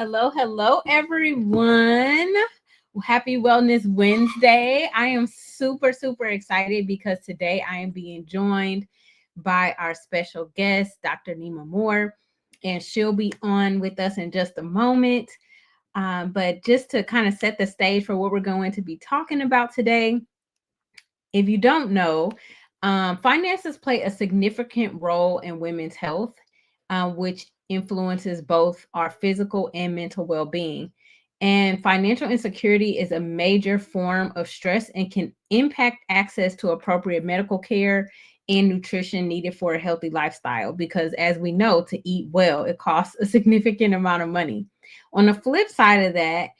Hello, hello, everyone. Happy Wellness Wednesday. I am super excited because today I am being joined by our special guest, Dr. Neema Moore, and she'll be on with us in just a moment. But just to kind of set the stage for what we're going to be talking about today, if you don't know, finances play a significant role in women's health, which influences both our physical and mental well being. And financial insecurity is a major form of stress and can impact access to appropriate medical care and nutrition needed for a healthy lifestyle. Because, as we know, to eat well, it costs a significant amount of money. On the flip side of that,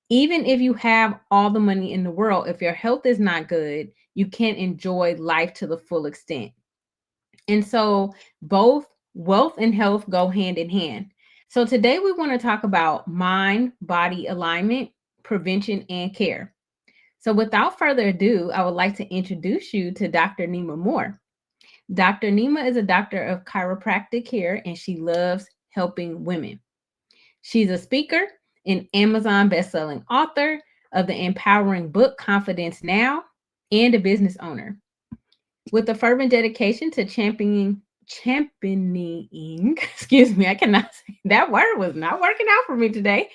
even if you have all the money in the world, if your health is not good, you can't enjoy life to the full extent. And so both wealth and health go hand in hand. So today we want to talk about mind body alignment, prevention, and care. So without further ado, I would like to introduce you to Dr. Neema Moore. Dr. Neema is a doctor of chiropractic care and she loves helping women. She's a speaker, an Amazon bestselling author of the empowering book Confidence Now, and a business owner. With a fervent dedication to championing, excuse me, I cannot say that word was not working out for me today.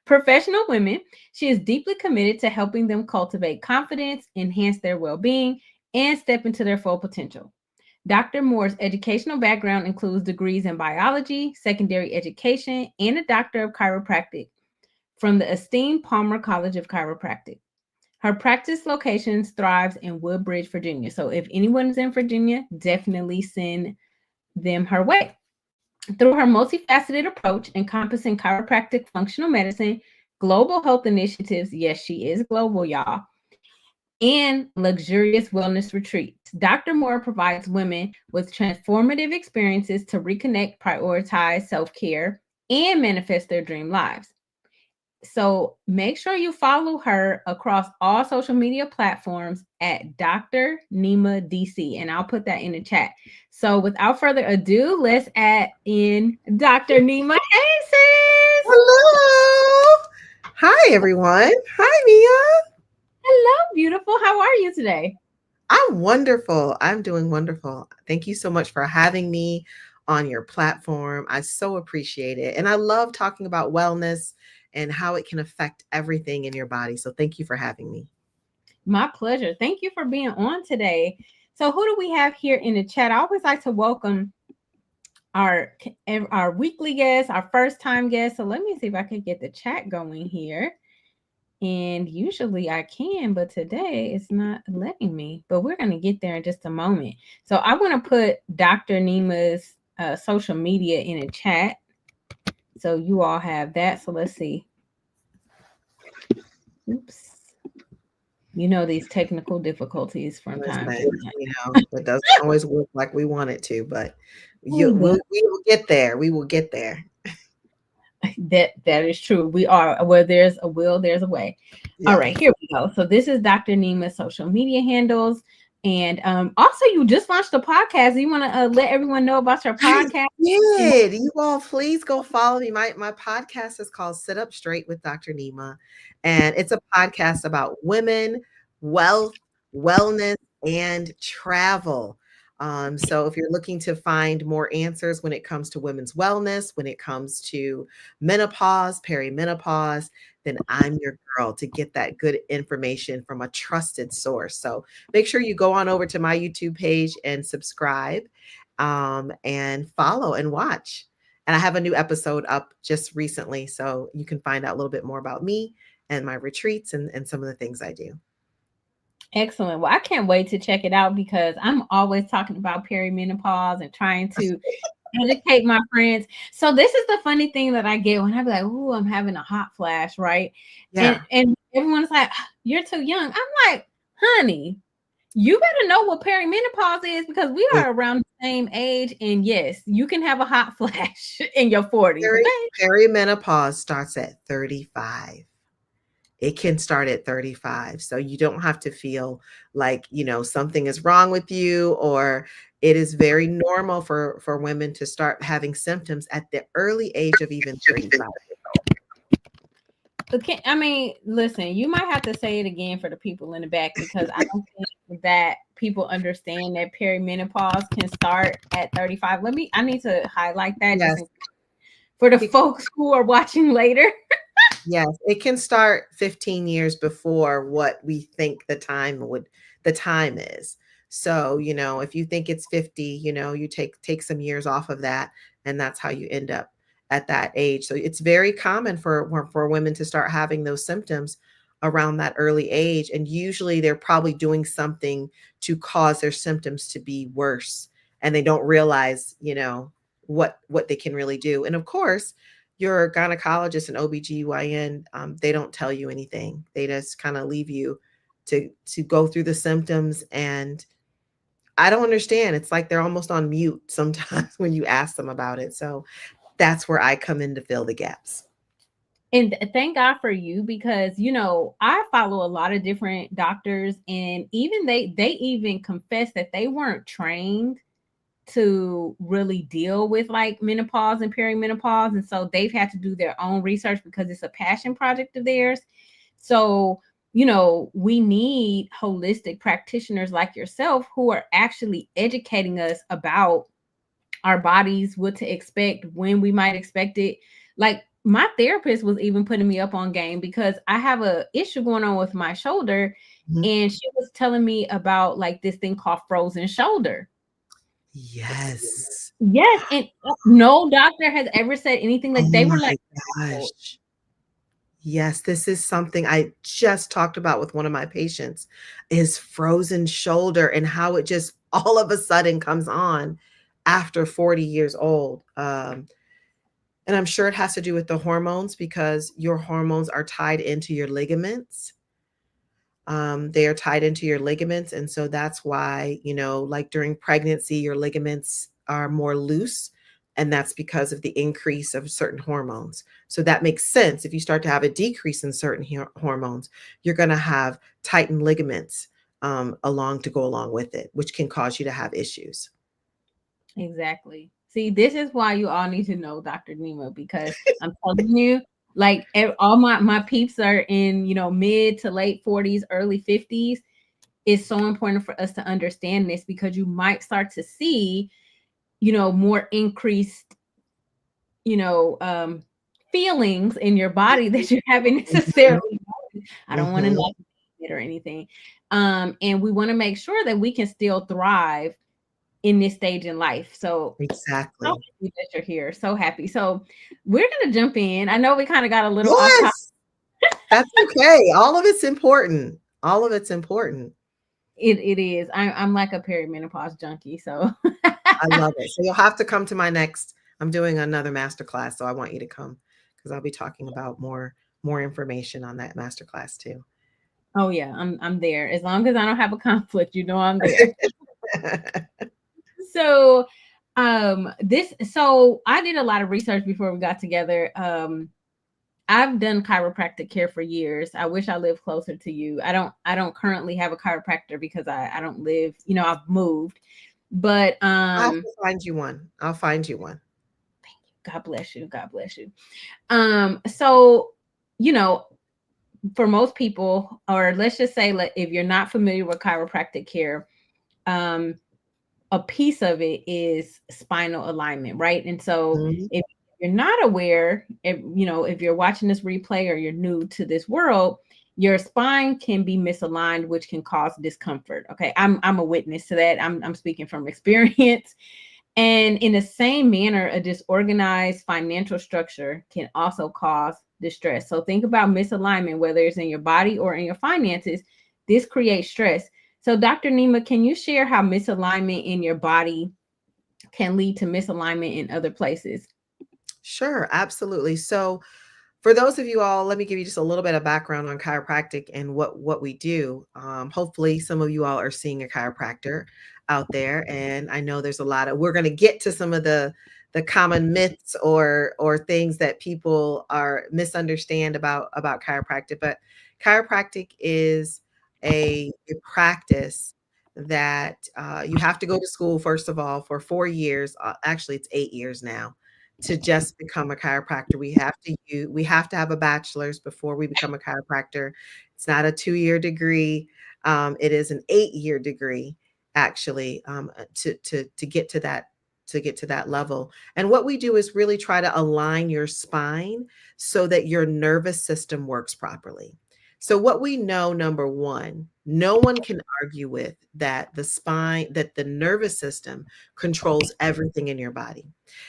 Professional women, she is deeply committed to helping them cultivate confidence, enhance their well-being, and step into their full potential. Dr. Moore's educational background includes degrees in biology, secondary education, and a doctor of chiropractic from the esteemed Palmer College of Chiropractic. Her practice location thrives in Woodbridge, Virginia. So if anyone is in Virginia, definitely send them her way. Through her multifaceted approach encompassing chiropractic functional medicine, global health initiatives, yes, she is global, y'all, and luxurious wellness retreats, Dr. Moore provides women with transformative experiences to reconnect, prioritize self-care, and manifest their dream lives. So make sure you follow her across all social media platforms at Dr. Neema DC, and I'll put that in the chat. So without further ado, let's add in Dr. Neema. Hey, sis. Hello. Hi, everyone. Hi, Mia. Hello, beautiful. How are you today? I'm wonderful. I'm doing wonderful. Thank you so much for having me on your platform. I so appreciate it. And I love talking about wellness and how it can affect everything in your body. So thank you for having me. My pleasure. Thank you for being on today. So who do we have here in the chat? I always like to welcome our weekly guests, our first time guests. So let me see if I can get the chat going here. And usually I can, but today it's not letting me. But we're going to get there in just a moment. So I want to put Dr. Neema's social media in a chat. So you all have that. So let's see. Oops. You know, these technical difficulties from time to time. It doesn't always work like we want it to, but we will get there. We will get there. That is true. We are where there's a will, there's a way. Yeah. All right, here we go. So this is Dr. Neema's social media handles. And also you just launched a podcast. You want to let everyone know about your podcast? Yeah, you all please go follow me. My podcast is called Sit Up Straight with Dr. Neema. And it's a podcast about women, wealth, wellness, and travel. So if you're looking to find more answers when it comes to women's wellness, when it comes to menopause, perimenopause, then I'm your girl to get that good information from a trusted source. So make sure you go on over to my YouTube page and subscribe and follow and watch. And I have a new episode up just recently, so you can find out a little bit more about me and my retreats and some of the things I do. Excellent. Well, I can't wait to check it out because I'm always talking about perimenopause and trying to educate my friends. So this is the funny thing that I get when I be like, "Ooh, I'm having a hot flash," right? Yeah. And everyone's like, "You're too young." I'm like, "Honey, you better know what perimenopause is because we are around the same age. And yes, you can have a hot flash in your 40s." Perimenopause starts at 35. It can start at 35. So you don't have to feel like, something is wrong with you, or it is very normal for women to start having symptoms at the early age of even 35. Okay, I mean, listen, you might have to say it again for the people in the back because I don't think that people understand that perimenopause can start at 35. I need to highlight that Yes. for the folks who are watching later. Yes, it can start 15 years before what we think the time is. So, if you think it's 50, you take some years off of that, and that's how you end up at that age. So it's very common for women to start having those symptoms around that early age, and usually they're probably doing something to cause their symptoms to be worse, and they don't realize, what they can really do. And of course, your gynecologist and OBGYN, they don't tell you anything. They just kind of leave you to go through the symptoms. And I don't understand. It's like they're almost on mute sometimes when you ask them about it. So that's where I come in to fill the gaps. And thank God for you because I follow a lot of different doctors, and even they even confess that they weren't trained to really deal with like menopause and perimenopause, and so they've had to do their own research because it's a passion project of theirs. So we need holistic practitioners like yourself who are actually educating us about our bodies, what to expect, when we might expect it. Like my therapist was even putting me up on game because I have a issue going on with my shoulder, Mhm. and she was telling me about like this thing called frozen shoulder. Yes. Yes, and no doctor has ever said anything like Oh they were my like, "Oh, gosh. Yes, this is something I just talked about with one of my patients is frozen shoulder and how it just all of a sudden comes on after 40 years old. And I'm sure it has to do with the hormones because your hormones are tied into your ligaments. They are tied into your ligaments. And so that's why, like during pregnancy, your ligaments are more loose. And that's because of the increase of certain hormones. So that makes sense. If you start to have a decrease in certain hormones, you're going to have tightened ligaments along to go along with it, which can cause you to have issues. exactly." See, this is why you all need to know Dr. Neema because I'm telling you, like all my peeps are in, mid to late 40s, early 50s. It's so important for us to understand this because you might start to see, more increased, you know, um, feelings in your body that you haven't Mhm, necessarily known. I don't want to mhm. like it or anything. And we want to make sure that we can still thrive in this stage in life. So Exactly. happy that you're here. So happy. So we're gonna jump in. I know we kind of got a little off topic. Yes, that's okay. All of it's important. All of it's important. It is. I'm like a perimenopause junkie. So I love it. So you'll have to come to my next. I'm doing another master class, so I want you to come because I'll be talking about more information on that master class too. oh yeah, I'm there. As long as I don't have a conflict, I'm there. So so I did a lot of research before we got together. I've done chiropractic care for years. I wish I lived closer to you. I don't currently have a chiropractor because I don't live, I've moved. But I'll have to find you one. I'll find you one. God bless you. God bless you. So, you know, for most people, or let's just say like if you're not familiar with chiropractic care, um a piece of it is spinal alignment, right? And so Mhm. if you're not aware, if you're watching this replay or you're new to this world, your spine can be misaligned, which can cause discomfort. Okay, I'm a witness to that. I'm speaking from experience. And in the same manner, a disorganized financial structure can also cause distress. So think about misalignment, whether it's in your body or in your finances. This creates stress. So, Dr. Neema, can you share how misalignment in your body can lead to misalignment in other places? Sure, absolutely. So for those of you all, let me give you just a little bit of background on chiropractic and what we do. Hopefully, some of you all are seeing a chiropractor out there, and I know there's a lot of. We're going to get to some of the common myths or things that people are misunderstand about chiropractic. But chiropractic is a practice that you have to go to school first of all for 4 years. Actually, it's 8 years now to just become a chiropractor. We have to have a bachelor's before we become a chiropractor. It's not a 2-year degree. It is an 8-year degree, actually, to get to that level. And what we do is really try to align your spine so that your nervous system works properly. So what we know, number one, no one can argue with that the nervous system controls everything in your body.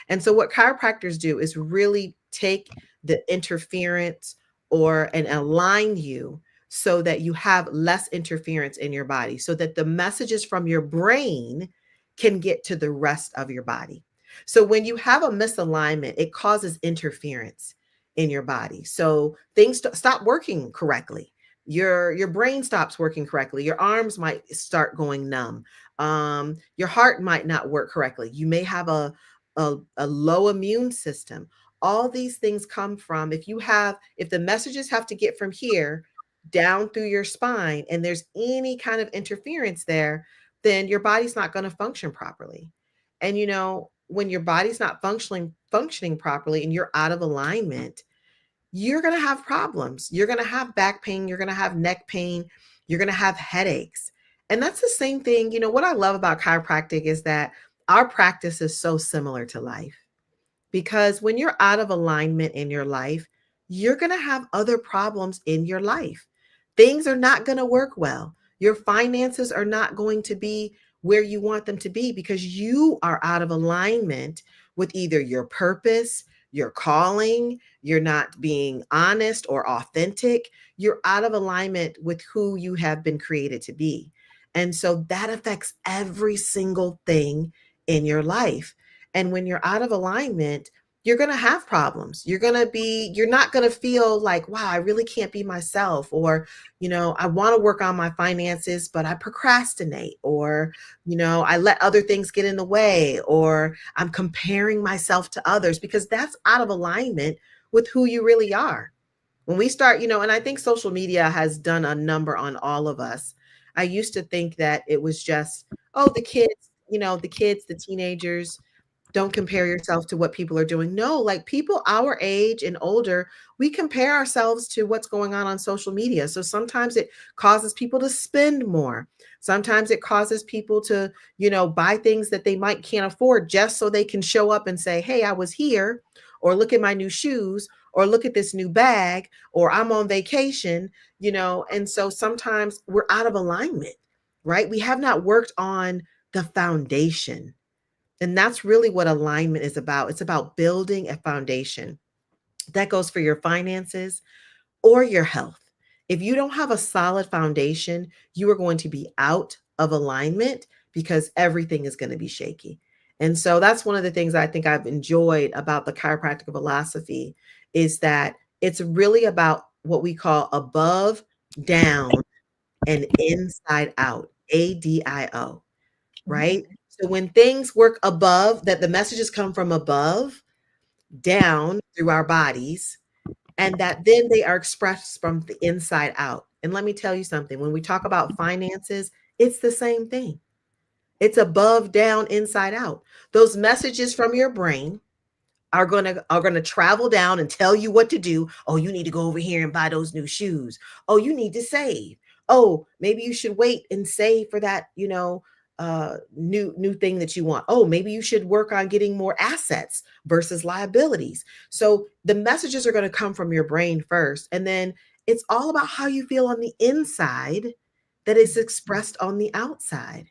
And so what chiropractors do is really take the interference or and align you so that you have less interference in your body, so that the messages from your brain can get to the rest of your body. So when you have a misalignment, it causes interference in your body. So things stop working correctly. Your brain stops working correctly. Your arms might start going numb. Your heart might not work correctly. You may have a low immune system. All these things come from if the messages have to get from here down through your spine and there's any kind of interference there, then your body's not going to function properly. And when your body's not functioning properly and you're out of alignment, you're going to have problems. You're going to have back pain, you're going to have neck pain, you're going to have headaches. And that's the same thing. What I love about chiropractic is that our practice is so similar to life. Because when you're out of alignment in your life, you're going to have other problems in your life. Things are not going to work well. Your finances are not going to be where you want them to be because you are out of alignment with either your purpose, your calling, you're not being honest or authentic. You're out of alignment with who you have been created to be. And so that affects every single thing in your life. And when you're out of alignment, you're going to have problems. You're not going to feel like, wow, I really can't be myself. Or, I want to work on my finances, but I procrastinate. Or, I let other things get in the way. Or I'm comparing myself to others because that's out of alignment with who you really are. When we start, and I think social media has done a number on all of us. I used to think that it was just, oh, the teenagers, don't compare yourself to what people are doing. No, like people our age and older, we compare ourselves to what's going on social media. So sometimes it causes people to spend more. Sometimes it causes people to, buy things that they might can't afford just so they can show up and say, hey, I was here, or look at my new shoes, or look at this new bag, or I'm on vacation, and so sometimes we're out of alignment, right? We have not worked on the foundation. And that's really what alignment is about. It's about building a foundation. That goes for your finances or your health. If you don't have a solid foundation, you are going to be out of alignment because everything is going to be shaky. And so that's one of the things I think I've enjoyed about the chiropractic philosophy is that it's really about what we call above, down, and inside out, ADIO, right? Mhm. So when things work above, that the messages come from above down through our bodies, and that then they are expressed from the inside out. And let me tell you something, when we talk about finances, it's the same thing. It's above, down, inside out. Those messages from your brain are going to travel down and tell you what to do. Oh, you need to go over here and buy those new shoes. Oh, you need to save. Oh, maybe you should wait and save for that, new thing that you want. Oh, maybe you should work on getting more assets versus liabilities. So the messages are going to come from your brain first, and then it's all about how you feel on the inside that is expressed on the outside.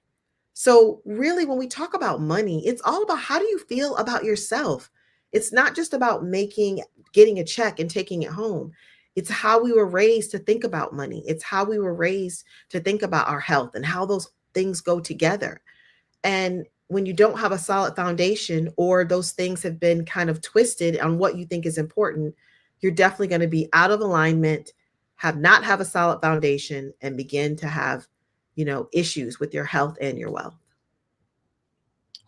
So, really, when we talk about money, it's all about how do you feel about yourself? It's not just about getting a check and taking it home. It's how we were raised to think about money. It's how we were raised to think about our health and how those things go together. And when you don't have a solid foundation or those things have been kind of twisted on what you think is important, you're definitely going to be out of alignment, have a solid foundation, and begin to have, issues with your health and your wealth.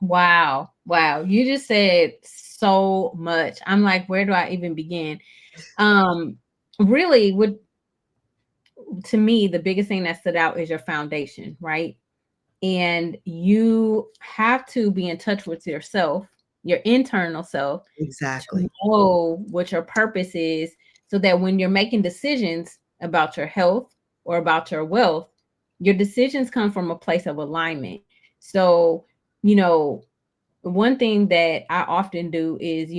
Wow. Wow. You just said so much. I'm like, where do I even begin? Um, really, what to me, the biggest thing that stood out is your foundation, right? And you have to be in touch with yourself your internal self, to Exactly. know what your purpose is, so that when you're making decisions about your health or about your wealth, your decisions come from a place of alignment. So, you know, one thing that I often do is,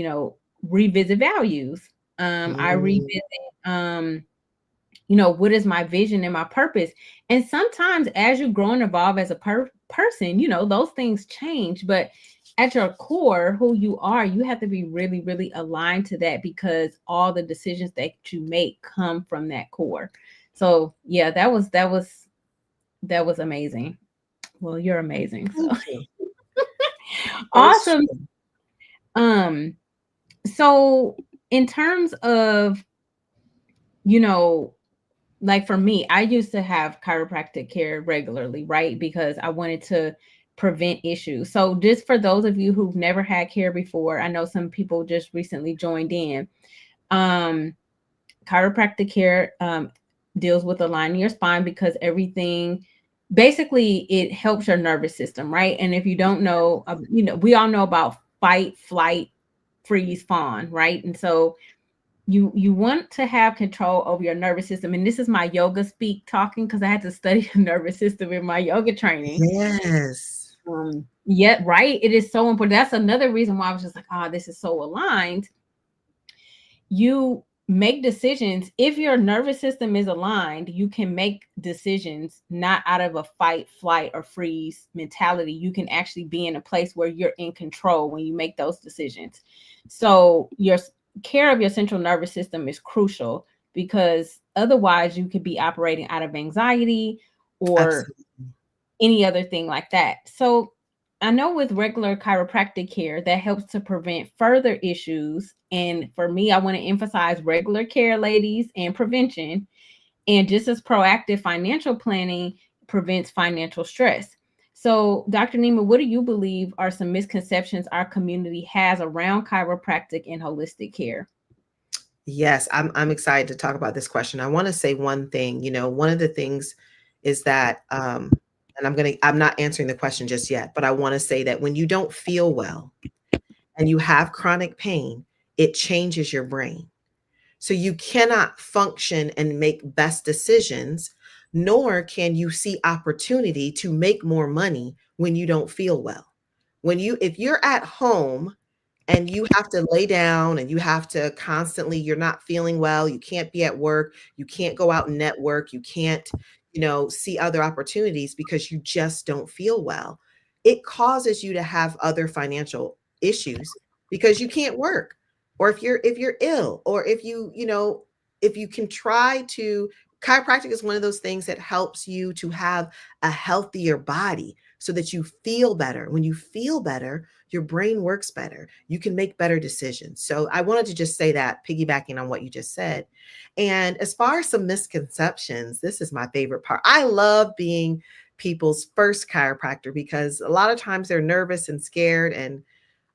revisit values. I Mm, revisit, um, what is my vision and my purpose? And sometimes as you grow and evolve as a person, those things change. But at your core, who you are, you have to be really, really aligned to that, because all the decisions that you make come from that core. So yeah, that was amazing. Well, you're amazing. So thank you. It's awesome. true. Um, so in terms of, you know, like for me, I used to have chiropractic care regularly, right? Because I wanted to prevent issues. So just for those of you who've never had care before, I know some people just recently joined in. Um, Chiropractic care deals with aligning your spine, because everything basically it helps your nervous system, right? And if you don't know, we all know about fight, flight, freeze, fawn, right? And so you want to have control over your nervous system. And this is my yoga speak talking, because I had to study the nervous system in my yoga training. Yes. Yeah, right. It is so important. That's another reason why I was just like, this is so aligned. You make decisions. If your nervous system is aligned, you can make decisions not out of a fight, flight, or freeze mentality. You can actually be in a place where you're in control when you make those decisions. So your care of your central nervous system is crucial, because otherwise you could be operating out of anxiety or Absolutely. any other thing like that. So I know with regular chiropractic care, that helps to prevent further issues. And for me, I want to emphasize regular care, ladies, and prevention. And just as proactive financial planning prevents financial stress. So, Dr. Neema, what do you believe are some misconceptions our community has around chiropractic and holistic care? Yes, I'm excited to talk about this question. I want to say one thing. One of the things is that, and I'm not answering the question just yet, but I want to say that when you don't feel well and you have chronic pain, it changes your brain. So you cannot function and make best decisions, nor can you see opportunity to make more money when you don't feel well. If you're at home and you have to lay down and you have to constantly, you're not feeling well, you can't be at work, you can't go out and network, you can't, see other opportunities because you just don't feel well. It causes you to have other financial issues because you can't work. Or if you're ill, or if you can try to, chiropractic is one of those things that helps you to have a healthier body so that you feel better. When you feel better, your brain works better. You can make better decisions. So I wanted to just say that, piggybacking on what you just said. And as far as some misconceptions, this is my favorite part. I love being people's first chiropractor because a lot of times they're nervous and scared, and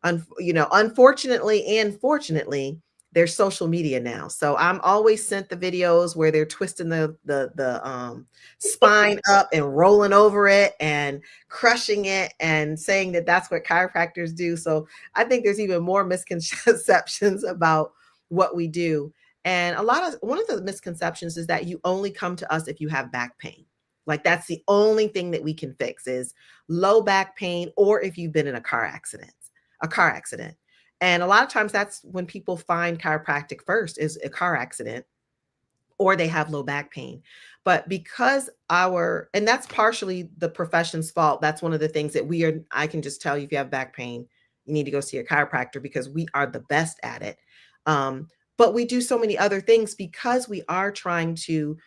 unfortunately and fortunately, there's social media now. So I'm always sent the videos where they're twisting the spine up and rolling over it and crushing it and saying that that's what chiropractors do. So I think there's even more misconceptions about what we do. And one of the misconceptions is that you only come to us if you have back pain. Like that's the only thing that we can fix is low back pain, or if you've been in a car accident. And a lot of times that's when people find chiropractic first is a car accident, or they have low back pain. But and that's partially the profession's fault. That's one of the things that I can just tell you, if you have back pain, you need to go see a chiropractor because we are the best at it. But we do so many other things because we are trying to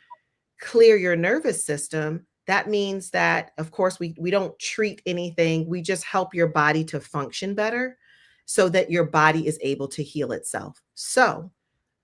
clear your nervous system. That means that, of course, we don't treat anything. We just help your body to function better so that your body is able to heal itself. So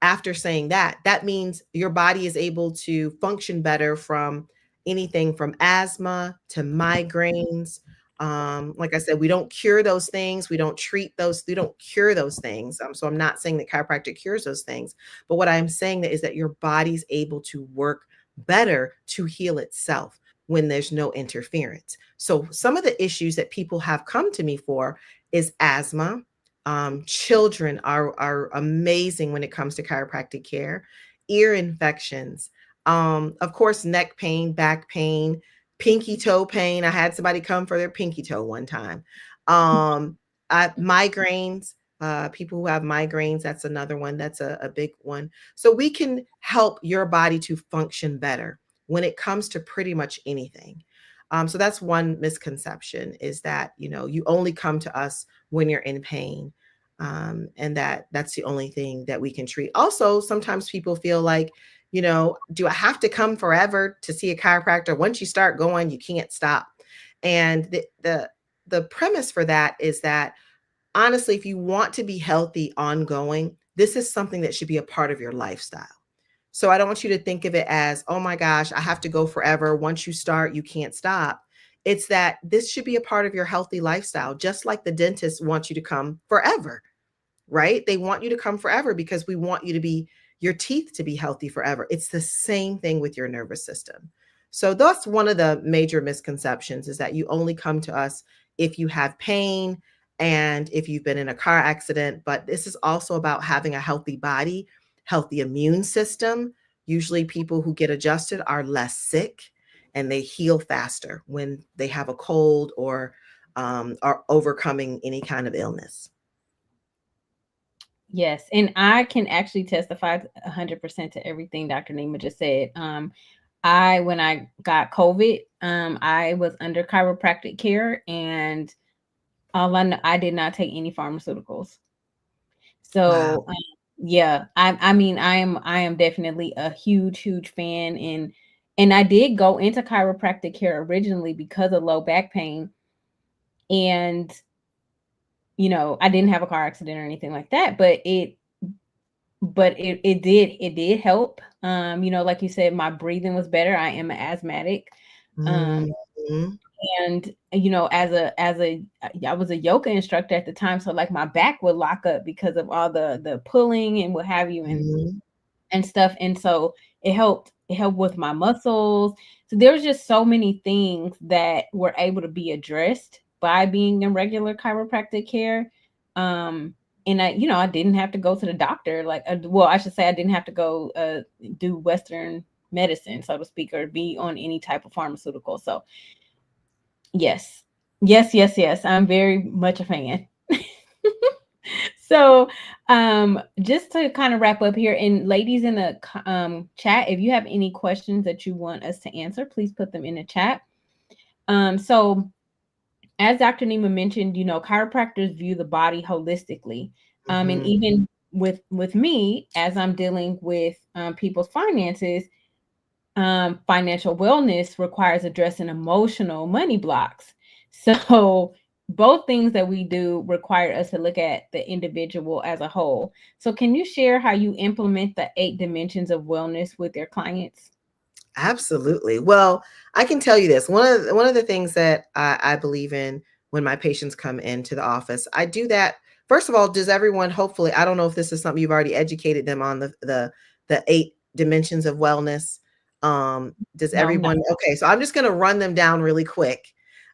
after saying that, that means your body is able to function better from anything from asthma to migraines. Like I said, we don't cure those things. We don't treat those. We don't cure those things. So I'm not saying that chiropractic cures those things. But what I'm saying is that your body's able to work better to heal itself when there's no interference. So some of the issues that people have come to me for is asthma, Children are amazing when it comes to chiropractic care. Ear infections, of course, neck pain, back pain, pinky toe pain. I had somebody come for their pinky toe one time. Migraines, people who have migraines, that's another one. That's a big one. So we can help your body to function better when it comes to pretty much anything. So that's one misconception, is that, you only come to us when you're in pain. And that's the only thing that we can treat. Also, sometimes people feel like, do I have to come forever to see a chiropractor? Once you start going, you can't stop. And the premise for that is that, honestly, if you want to be healthy ongoing, this is something that should be a part of your lifestyle. So I don't want you to think of it as, oh my gosh, I have to go forever. Once you start, you can't stop. It's that this should be a part of your healthy lifestyle, just like the dentist wants you to come forever, right? They want you to come forever because we want your teeth to be healthy forever. It's the same thing with your nervous system. So that's one of the major misconceptions, is that you only come to us if you have pain and if you've been in a car accident. But this is also about having a healthy body, healthy immune system. Usually people who get adjusted are less sick and they heal faster when they have a cold or are overcoming any kind of illness. Yes, and I can actually testify 100% to everything Dr. Neema just said. When I got COVID, I was under chiropractic care, and all I know, I did not take any pharmaceuticals. Wow. So, yeah, I mean, I am definitely a huge fan, and I did go into chiropractic care originally because of low back pain, and I didn't have a car accident or anything like that, but it did help. Like you said, my breathing was better. I am an asthmatic. Um, Mhm. and I was a yoga instructor at the time, so like my back would lock up because of all the pulling and what have you, Mhm. and stuff. And so it helped with my muscles. So there was just so many things that were able to be addressed by being in regular chiropractic care. And I didn't have to go to the doctor. Like, well, I should say I didn't have to go do Western medicine, so to speak, or be on any type of pharmaceutical. So yes, yes. I'm very much a fan. So, just to kind of wrap up here, and ladies in the chat, if you have any questions that you want us to answer, please put them in the chat. So as Dr. Neema mentioned, chiropractors view the body holistically. And Mhm. even with me, as I'm dealing with people's finances, financial wellness requires addressing emotional money blocks. So both things that we do require us to look at the individual as a whole. So can you share how you implement the 8 dimensions of wellness with your clients? Absolutely. Well, I can tell you this. One of the things that I believe in when my patients come into the office, I do that. First of all, does everyone, hopefully, I don't know if this is something you've already educated them on, the 8 dimensions of wellness. Does No, no. everyone, okay, so I'm just going to run them down really quick,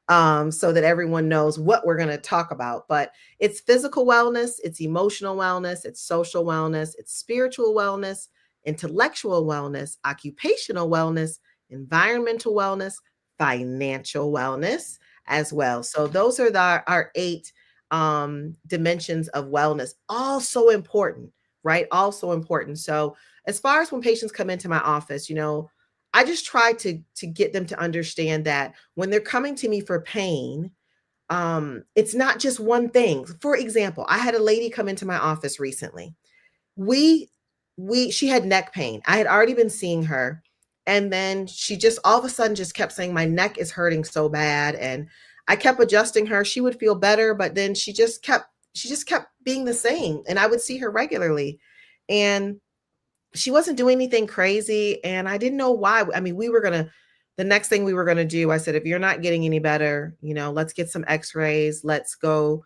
so that everyone knows what we're going to talk about. But it's physical wellness, it's emotional wellness, it's social wellness, it's spiritual wellness, intellectual wellness, occupational wellness, environmental wellness, financial wellness as well. So those are our 8 dimensions of wellness. All so important, right? All so important. So as far as when patients come into my office, I just try to get them to understand that when they're coming to me for pain, it's not just one thing. For example, I had a lady come into my office recently. We we she had neck pain. I had already been seeing her, and then she just all of a sudden just kept saying, my neck is hurting so bad. And I kept adjusting her. She would feel better, but then she just kept being the same, and I would see her regularly, and she wasn't doing anything crazy, and I didn't know why. I mean, the next thing we were going to do, I said, if you're not getting any better, let's get some x-rays. Let's go,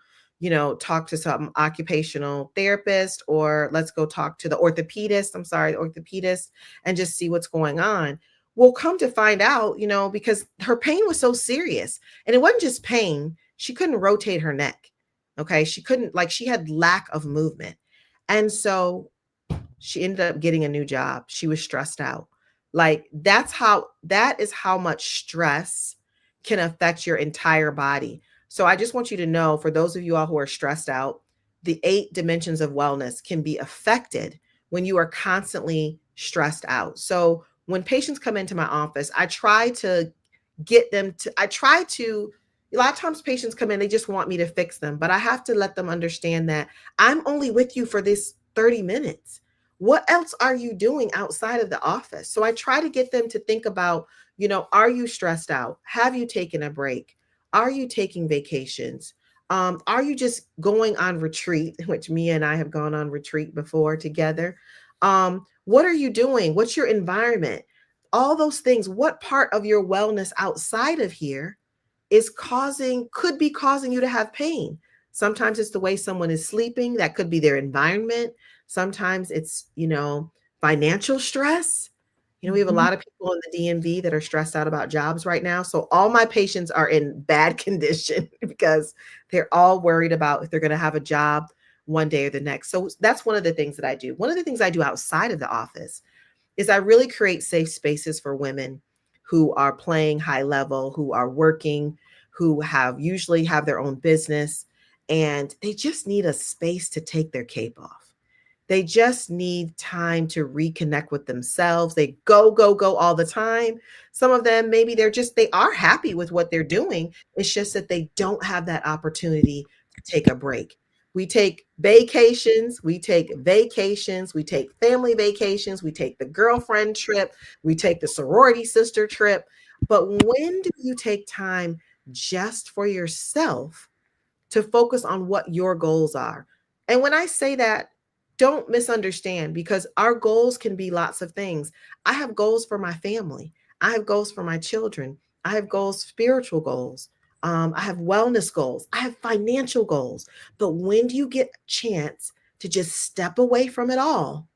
talk to some occupational therapist, or let's go talk to the orthopedist. I'm sorry, the orthopedist, and just see what's going on. We'll come to find out, because her pain was so serious, and it wasn't just pain. She couldn't rotate her neck. Okay. She couldn't, like, she had lack of movement. And so she ended up getting a new job. She was stressed out. Like, that is how much stress can affect your entire body. So I just want you to know, for those of you all who are stressed out, the 8 dimensions of wellness can be affected when you are constantly stressed out. So when patients come into my office, I try to, a lot of times patients come in, they just want me to fix them, but I have to let them understand that I'm only with you for this 30 minutes. What else are you doing outside of the office? So I try to get them to think about, are you stressed out? Have you taken a break? Are you taking vacations? Are you just going on retreat, which Mia and I have gone on retreat before together? What are you doing? What's your environment? All those things. What part of your wellness outside of here could be causing you to have pain? Sometimes it's the way someone is sleeping. That could be their environment. Sometimes it's, financial stress. We have a Mhm. lot of people in the DMV that are stressed out about jobs right now. So all my patients are in bad condition because they're all worried about if they're going to have a job one day or the next. So that's one of the things that I do. One of the things I do outside of the office is I really create safe spaces for women who are playing high level, who are working, who usually have their own business, and they just need a space to take their cape off. They just need time to reconnect with themselves. They go, go, go all the time. Some of them, maybe they are happy with what they're doing. It's just that they don't have that opportunity to take a break. We take family vacations, we take the girlfriend trip, we take the sorority sister trip. But when do you take time just for yourself to focus on what your goals are? And when I say that, don't misunderstand, because our goals can be lots of things. I have goals for my family, I have goals for my children, I have goals, spiritual goals. I have wellness goals. I have financial goals. But when do you get a chance to just step away from it all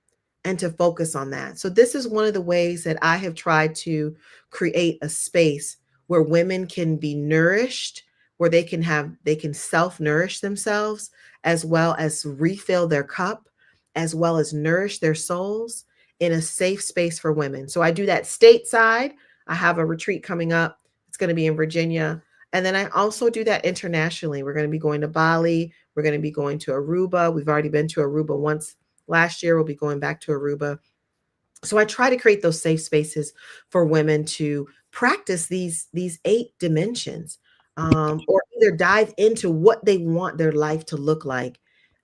and to focus on that? So this is one of the ways that I have tried to create a space where women can be nourished, where they can self-nourish themselves, as well as refill their cup, as well as nourish their souls in a safe space for women. So I do that stateside. I have a retreat coming up. It's going to be in Virginia. And then I also do that internationally. We're going to be going to Bali. We're going to be going to Aruba. We've already been to Aruba once last year. We'll be going back to Aruba. So I try to create those safe spaces for women to practice these 8 dimensions, or either dive into what they want their life to look like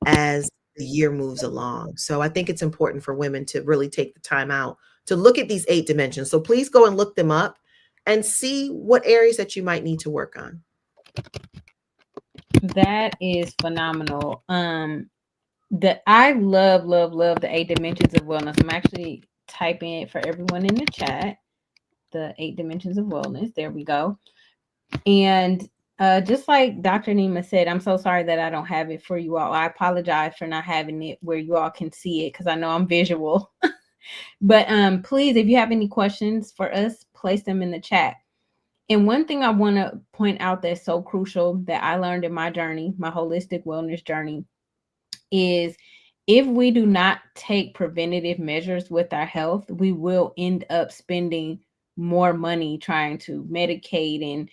as the year moves along. So I think it's important for women to really take the time out to look at these 8 dimensions. So please go and look them up and see what areas that you might need to work on. That is phenomenal. That I love, love, love the 8 dimensions of wellness. I'm actually typing it for everyone in the chat. The 8 dimensions of wellness. There we go. And just like Dr. Neema said, I'm so sorry that I don't have it for you all. I apologize for not having it where you all can see it, because I know I'm visual. But please, if you have any questions for us, place them in the chat. And one thing I want to point out that's so crucial that I learned in my journey, my holistic wellness journey, is if we do not take preventative measures with our health, we will end up spending more money trying to medicate and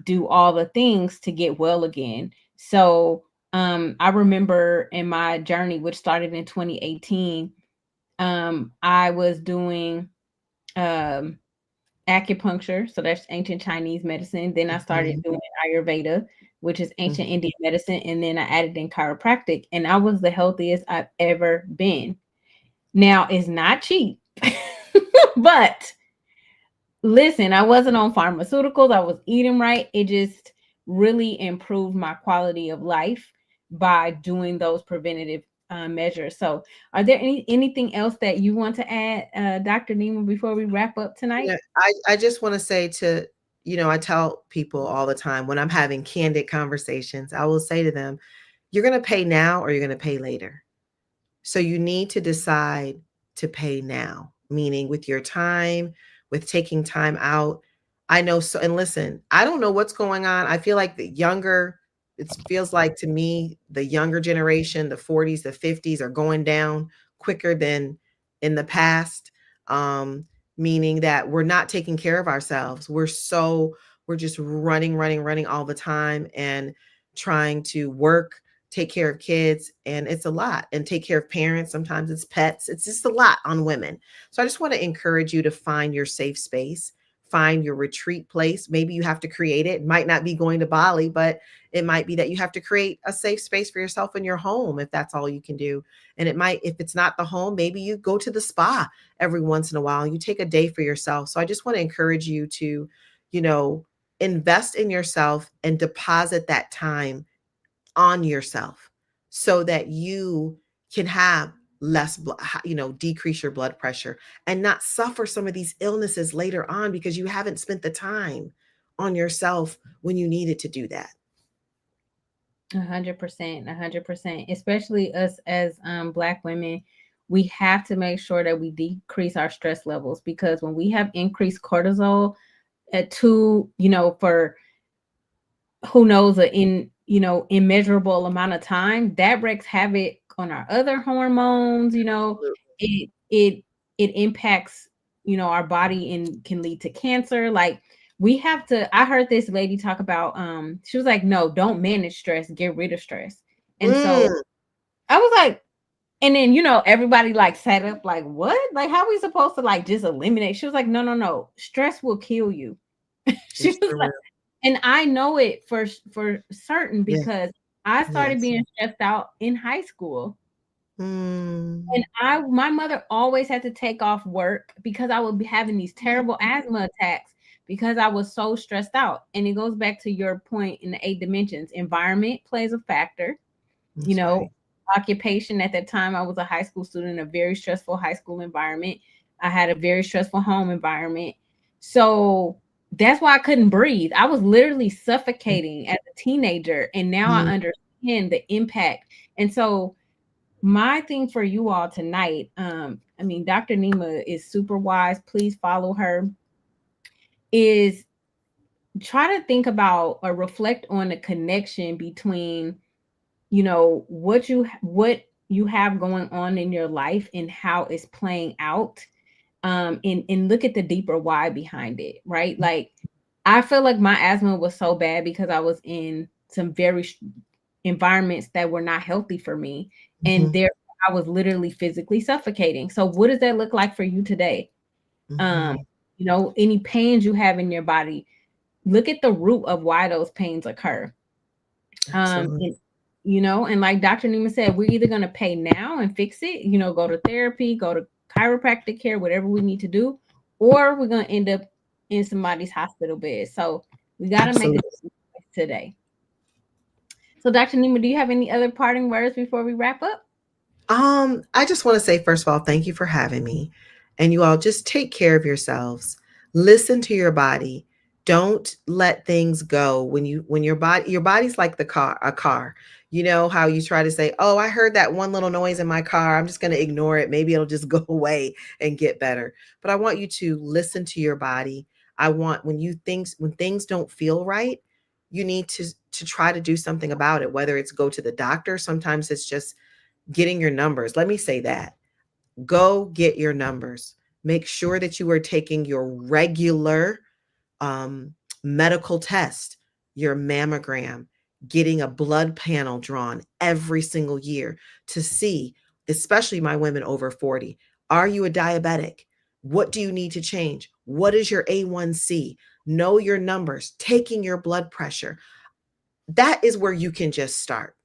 do all the things to get well again. So I remember in my journey, which started in 2018, I was doing um, acupuncture. So that's ancient Chinese medicine. Then I started Mhm, doing Ayurveda, which is ancient mhm. Indian medicine. And then I added in chiropractic, and I was the healthiest I've ever been. Now, it's not cheap, but listen, I wasn't on pharmaceuticals. I was eating right. It just really improved my quality of life by doing those preventative measures. So, are there anything else that you want to add, Dr. Neema, before we wrap up tonight? Yeah, I just want to say I tell people all the time when I'm having candid conversations, I will say to them, you're going to pay now or you're going to pay later. So you need to decide to pay now, meaning with your time, with taking time out. I know. So, and listen, I don't know what's going on. I feel like the younger it feels like to me the younger generation, the 40s, the 50s are going down quicker than in the past. Um, Meaning that we're not taking care of ourselves. We're just running all the time and trying to work, take care of kids, and it's a lot, and take care of parents. Sometimes it's pets. It's just a lot on women. So I just want to encourage you to find your safe space, find your retreat place. Maybe you have to create it. It might not be going to Bali, but it might be that you have to create a safe space for yourself in your home if that's all you can do. And it might, if it's not the home, maybe you go to the spa every once in a while. You take a day for yourself. So I just want to encourage you to, you know, invest in yourself and deposit that time on yourself so that you can have less decrease your blood pressure and not suffer some of these illnesses later on because you haven't spent the time on yourself when you needed to do that. 100%, 100%. Especially us as Black women, we have to make sure that we decrease our stress levels, because when we have increased cortisol at for who knows, immeasurable amount of time, that wreaks havoc on our other hormones. It it impacts our body and can lead to cancer. Like, we have to, I heard this lady talk about, she was like, no, don't manage stress, get rid of stress. And so Mm, I was like, and then everybody like sat up like, what? Like, how are we supposed to like just eliminate? She was like, no, no, no, stress will kill you. She it's was true. like, and I know it for certain, Yes, because I started yes. being stressed out in high school. And Mm, my mother always had to take off work because I would be having these terrible asthma attacks because I was so stressed out. And it goes back to your point in the 8 dimensions. Environment plays a factor, you that's know, right. occupation. At that time, I was a high school student in a very stressful high school environment. I had a very stressful home environment. So that's why I couldn't breathe. I was literally suffocating as a teenager. And now I Mm, understand the impact. And so my thing for you all tonight, I mean, Dr. Neema is super wise. Please follow her. Is try to think about or reflect on the connection between what you have going on in your life and how it's playing out, and look at the deeper why behind it, right? Like, I feel like my asthma was so bad because I was in some environments that were not healthy for me, and mhm, there I was literally physically suffocating. So what does that look like for you today? um mhm. any pains you have in your body, look at the root of why those pains occur. Absolutely. And and like Dr. Newman said, we're either going to pay now and fix it, go to therapy, go to chiropractic care, whatever we need to do, or we're going to end up in somebody's hospital bed. So we got to make a Absolutely. choice today. So Dr. Newman, do you have any other parting words before we wrap up? I just want to say, first of all, thank you for having me. And you all just take care of yourselves. Listen to your body. Don't let things go when your body's like a car. You know how you try to say, "Oh, I heard that one little noise in my car. I'm just going to ignore it. Maybe it'll just go away and get better." But I want you to listen to your body. I want when things don't feel right, you need to try to do something about it, whether it's go to the doctor, sometimes it's just getting your numbers. Let me say that. Go get your numbers. Make sure that you are taking your regular um, medical test, your mammogram, getting a blood panel drawn every single year to see, especially my women over 40, are you a diabetic? What do you need to change? What is your A1C? Know your numbers, taking your blood pressure. That is where you can just start.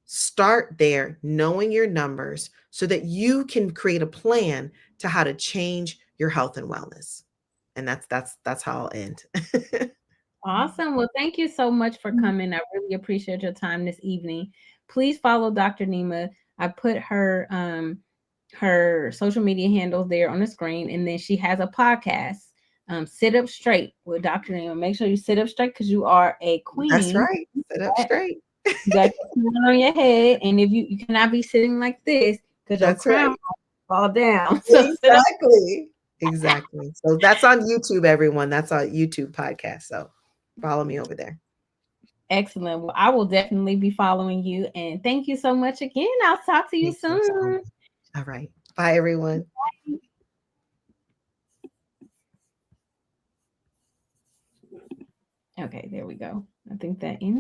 Start there, knowing your numbers so that you can create a plan to how to change your health and wellness. And that's how I'll end. Awesome. Well, thank you so much for coming. I really appreciate your time this evening. Please follow Dr. Neema. I put her social media handles there on the screen, and then she has a podcast, Sit Up Straight with Dr. Neema. Make sure you sit up straight because you are a That's queen. right. Sit up straight. You got your crown on your head, and if you cannot be sitting like this because your That's crown right. will fall down. So sit up. Exactly. Exactly. So that's on YouTube, everyone. That's our YouTube podcast. So follow me over there. Excellent. Well, I will definitely be following you. And thank you so much again. I'll talk to you Thank you so soon. much. All right. Bye, everyone. Okay, there we go. I think that ends.